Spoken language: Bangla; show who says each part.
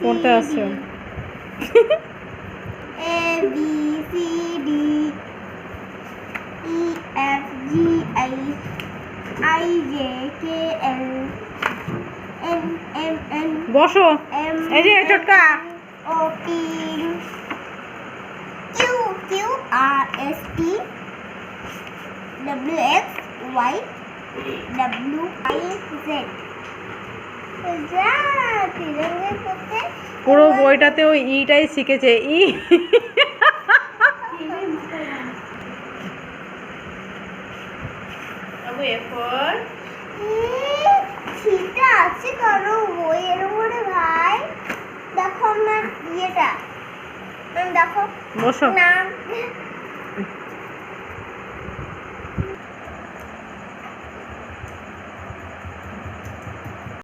Speaker 1: পড়তে আসছো?
Speaker 2: A B C D E F G I J K L M N
Speaker 1: বসো। এই যে ছোটকা
Speaker 2: O P Q R S T W X Y W I Z
Speaker 1: পুরো বইটাতে ওই ইটাই শিখেছে। ই
Speaker 2: ঠিকটা আছে কারো বইয়ের উপরে ভাই। দেখো আমার ইয়েটা দেখো
Speaker 1: বসো।
Speaker 2: নাম